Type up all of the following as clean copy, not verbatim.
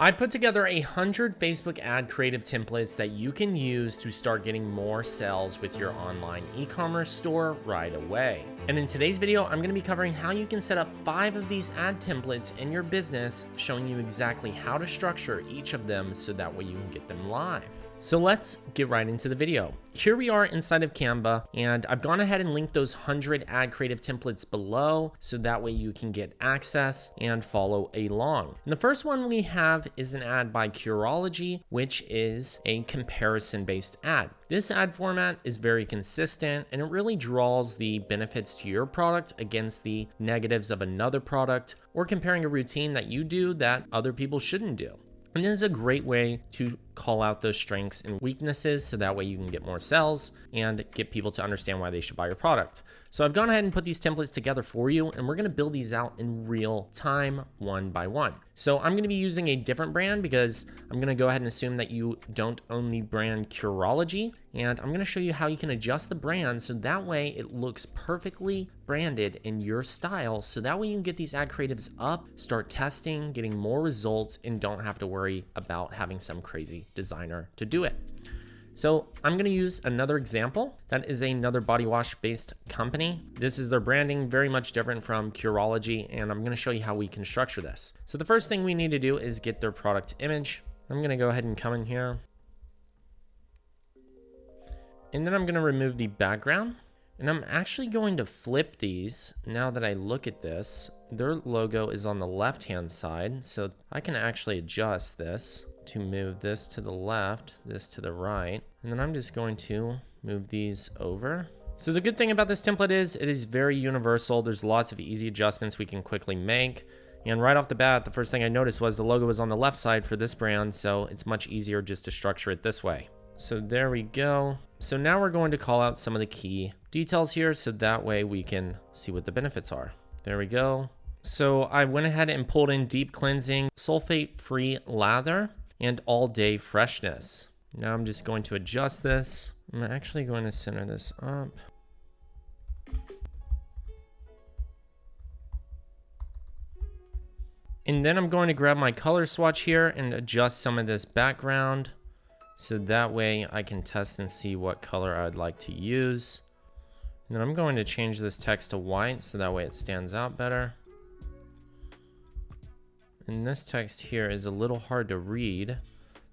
I put together 100 Facebook ad creative templates that you can use to start getting more sales with your online e-commerce store right away. And in today's video, I'm going to be covering how you can set up 5 of these ad templates in your business, showing you exactly how to structure each of them so that way you can get them live. So let's get right into the video. Here we are inside of Canva, and I've gone ahead and linked those 100 ad creative templates below so that way you can get access and follow along. And the first one we have is an ad by Curology, which is a comparison-based ad. This ad format is very consistent and it really draws the benefits to your product against the negatives of another product, or comparing a routine that you do that other people shouldn't do. And this is a great way to call out those strengths and weaknesses so that way you can get more sales and get people to understand why they should buy your product. So I've gone ahead and put these templates together for you, and we're going to build these out in real time, one by one. So I'm going to be using a different brand because I'm going to go ahead and assume that you don't own the brand Curology, and I'm going to show you how you can adjust the brand so that way it looks perfectly branded in your style, so that way you can get these ad creatives up, start testing, getting more results, and don't have to worry about having some crazy designer to do it. So I'm going to use another example. That is another body wash based company. This is their branding, very much different from Curology, and I'm going to show you how we can structure this. So the first thing we need to do is get their product image. I'm going to go ahead and come in here, and then I'm going to remove the background, and I'm actually going to flip these. Now that I look at this, their logo is on the left hand side, so I can actually adjust this to move this to the left, this to the right, and then I'm just going to move these over. So the good thing about this template is it is very universal. There's lots of easy adjustments we can quickly make. And right off the bat, the first thing I noticed was the logo was on the left side for this brand, so it's much easier just to structure it this way. So there we go. So now we're going to call out some of the key details here so that way we can see what the benefits are. There we go. So I went ahead and pulled in deep cleansing, sulfate-free lather, and all-day freshness. Now I'm just going to adjust this. I'm actually going to center this up. And then I'm going to grab my color swatch here and adjust some of this background so that way I can test and see what color I'd like to use. And then I'm going to change this text to white so that way it stands out better. And this text here is a little hard to read,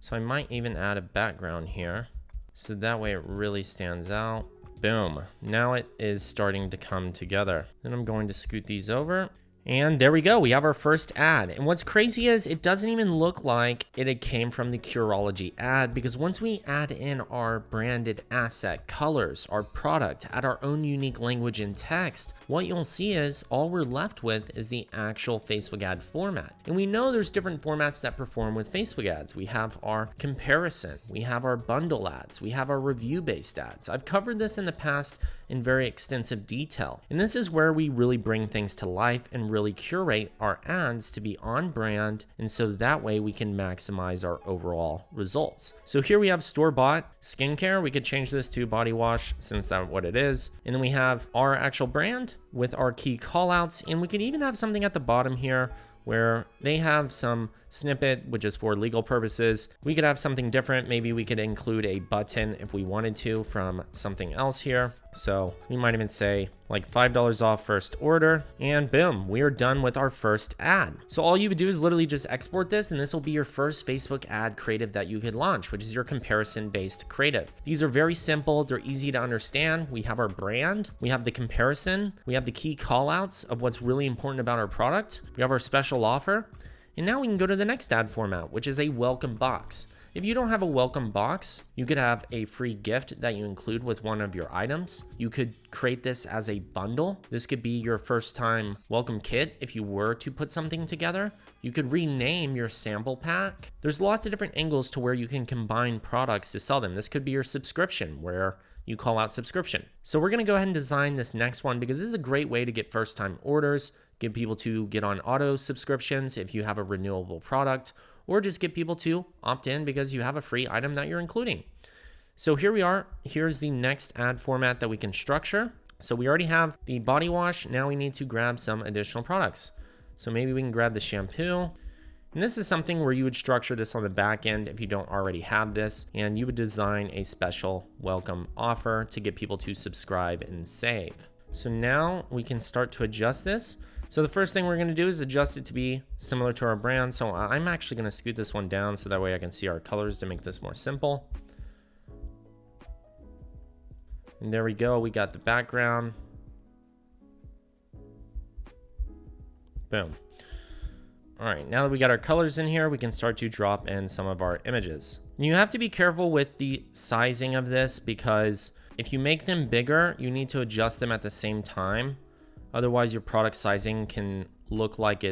so I might even add a background here so that way it really stands out. Boom. Now it is starting to come together. Then I'm going to scoot these over. And there we go, we have our first ad. And what's crazy is it doesn't even look like it came from the Curology ad, because once we add in our branded asset colors, our product, add our own unique language and text, what you'll see is all we're left with is the actual Facebook ad format. And we know there's different formats that perform with Facebook ads. We have our comparison, we have our bundle ads, we have our review-based ads. I've covered this in the past in very extensive detail. And this is where we really bring things to life and really curate our ads to be on brand, and so that way we can maximize our overall results. So here we have store-bought skincare. We could change this to body wash since that's what it is. And then we have our actual brand with our key callouts, and we could even have something at the bottom here where they have some snippet, which is for legal purposes. We could have something different. Maybe we could include a button if we wanted to from something else here. So we might even say like $5 off first order, and boom, we are done with our first ad. So all you would do is literally just export this, and this will be your first Facebook ad creative that you could launch, which is your comparison-based creative. These are very simple. They're easy to understand. We have our brand, we have the comparison, we have the key callouts of what's really important about our product, we have our special offer, and now we can go to the next ad format, which is a welcome box. If you don't have a welcome box, you could have a free gift that you include with one of your items. You could create this as a bundle. This could be your first time welcome kit if you were to put something together. You could rename your sample pack. There's lots of different angles to where you can combine products to sell them. This could be your subscription where you call out subscription. So we're gonna go ahead and design this next one because this is a great way to get first time orders, get people to get on auto subscriptions if you have a renewable product, or just get people to opt in because you have a free item that you're including. So here we are. Here's the next ad format that we can structure. So we already have the body wash. Now we need to grab some additional products. So maybe we can grab the shampoo. And this is something where you would structure this on the back end if you don't already have this, and you would design a special welcome offer to get people to subscribe and save. So now we can start to adjust this. So the first thing we're going to do is adjust it to be similar to our brand. So I'm actually going to scoot this one down so that way I can see our colors to make this more simple. And there we go. We got the background. Boom. All right, now that we got our colors in here, we can start to drop in some of our images. And you have to be careful with the sizing of this because if you make them bigger, you need to adjust them at the same time. Otherwise, your product sizing can look like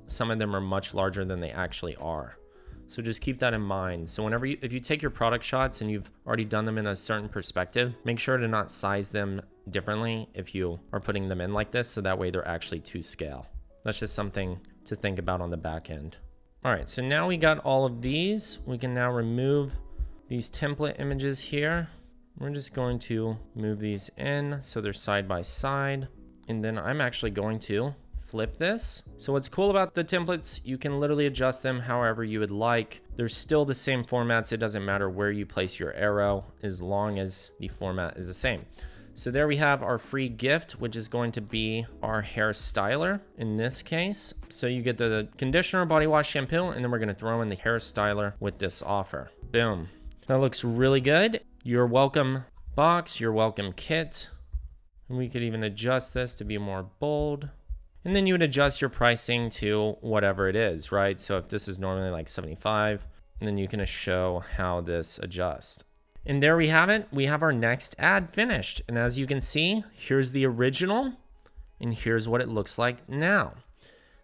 some of them are much larger than they actually are. So just keep that in mind. So if you take your product shots and you've already done them in a certain perspective, make sure to not size them differently if you are putting them in like this, so that way they're actually to scale. That's just something to think about on the back end. All right, so now we got all of these. We can now remove these template images here. We're just going to move these in so they're side by side. And then I'm actually going to flip this. So what's cool about the templates, you can literally adjust them however you would like. They're still the same formats. It doesn't matter where you place your arrow as long as the format is the same. So there we have our free gift, which is going to be our hair styler in this case. So you get the conditioner, body wash, shampoo, and then we're going to throw in the hair styler with this offer. Boom. That looks really good. Your welcome box, your welcome kit. And we could even adjust this to be more bold. And then you would adjust your pricing to whatever it is, right? So if this is normally like 75, then you can show how this adjusts. And there we have it. We have our next ad finished. And as you can see, here's the original and here's what it looks like now.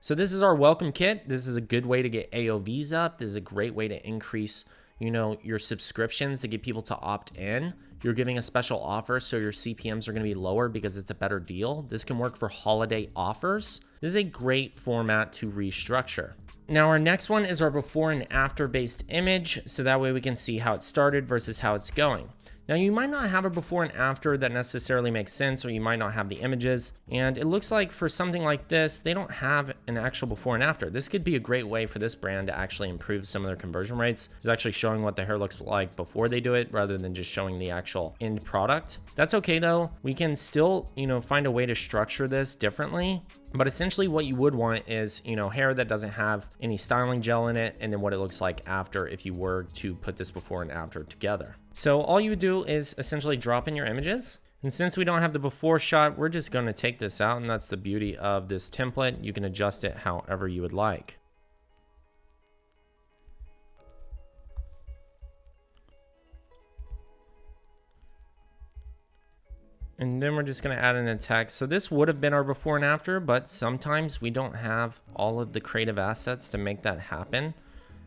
So this is our welcome kit. This is a good way to get AOVs up. This is a great way to increase, your subscriptions to get people to opt in. You're giving a special offer, so your CPMs are going to be lower because it's a better deal. This can work for holiday offers. This is a great format to restructure. Now our next one is our before and after based image, so that way we can see how it started versus how it's going. Now you might not have a before and after that necessarily makes sense, or you might not have the images. And it looks like for something like this, they don't have an actual before and after. This could be a great way for this brand to actually improve some of their conversion rates. It's actually showing what the hair looks like before they do it rather than just showing the actual end product. That's okay though. We can still, find a way to structure this differently. But essentially what you would want is, hair that doesn't have any styling gel in it, and then what it looks like after if you were to put this before and after together. So all you would do is essentially drop in your images. And since we don't have the before shot, we're just going to take this out, and that's the beauty of this template. You can adjust it however you would like. And then we're just going to add in a text. So this would have been our before and after, but sometimes we don't have all of the creative assets to make that happen.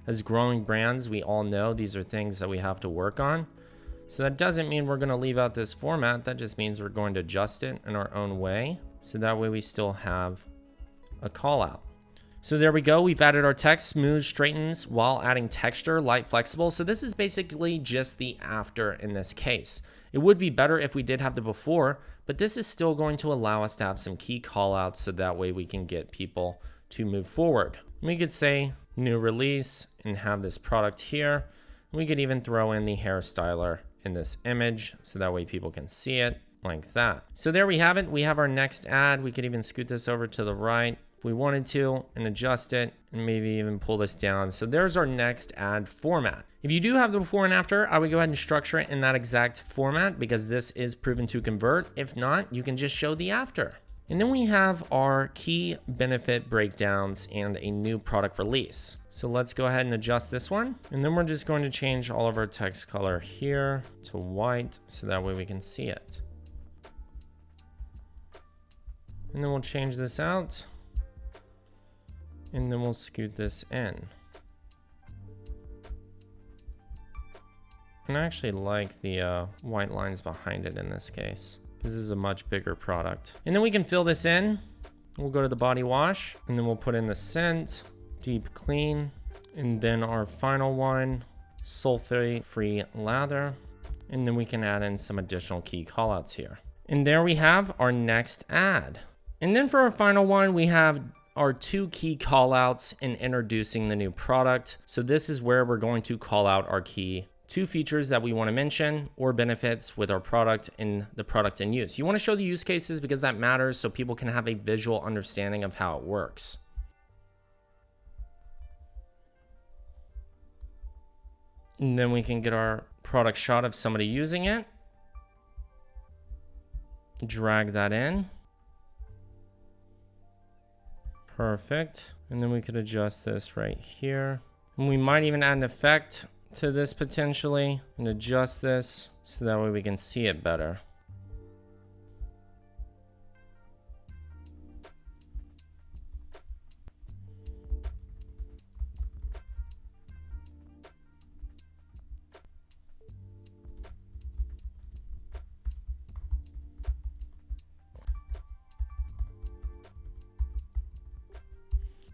As growing brands, we all know these are things that we have to work on. So that doesn't mean we're going to leave out this format. That just means we're going to adjust it in our own way. So that way we still have a call out. So there we go. We've added our text, smooth, straightens while adding texture, light, flexible. So this is basically just the after in this case. It would be better if we did have the before, but this is still going to allow us to have some key call outs so that way we can get people to move forward. We could say new release and have this product here. We could even throw in the hair styler in this image so that way people can see it like that. So there we have it. We have our next ad. We could even scoot this over to the right if we wanted to and adjust it and maybe even pull this down. So there's our next ad format. If you do have the before and after, I would go ahead and structure it in that exact format because this is proven to convert. If not, you can just show the after. And then we have our key benefit breakdowns and a new product release. So let's go ahead and adjust this one. And then we're just going to change all of our text color here to white so that way we can see it. And then we'll change this out. And then we'll scoot this in. And I actually like the white lines behind it in this case. This is a much bigger product. And then we can fill this in. We'll go to the body wash and then we'll put in the scent, deep clean. And then our final one, sulfate-free lather. And then we can add in some additional key callouts here. And there we have our next ad. And then for our final one, we have our 2 key callouts in introducing the new product. So this is where we're going to call out our key 2 features that we want to mention or benefits with our product in the product in use. You want to show the use cases because that matters so people can have a visual understanding of how it works. And then we can get our product shot of somebody using it. Drag that in. Perfect. And then we could adjust this right here. And we might even add an effect to this potentially and adjust this so that way we can see it better.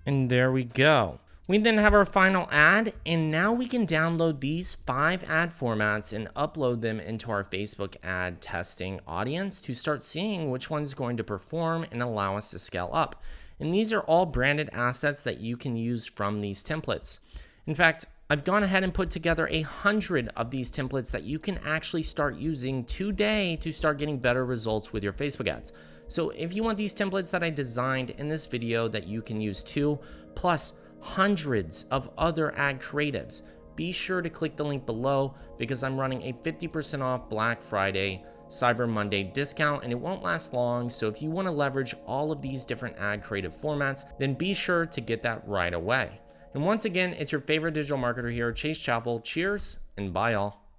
And there we go. We then have our final ad, and now we can download these 5 ad formats and upload them into our Facebook ad testing audience to start seeing which one's going to perform and allow us to scale up. And these are all branded assets that you can use from these templates. In fact, I've gone ahead and put together 100 of these templates that you can actually start using today to start getting better results with your Facebook ads. So if you want these templates that I designed in this video that you can use too, plus hundreds of other ad creatives, be sure to click the link below because I'm running a 50% off Black Friday, Cyber Monday discount, and it won't last long. So if you want to leverage all of these different ad creative formats, then be sure to get that right away. And once again, it's your favorite digital marketer here, Chase Chappell. Cheers and bye all.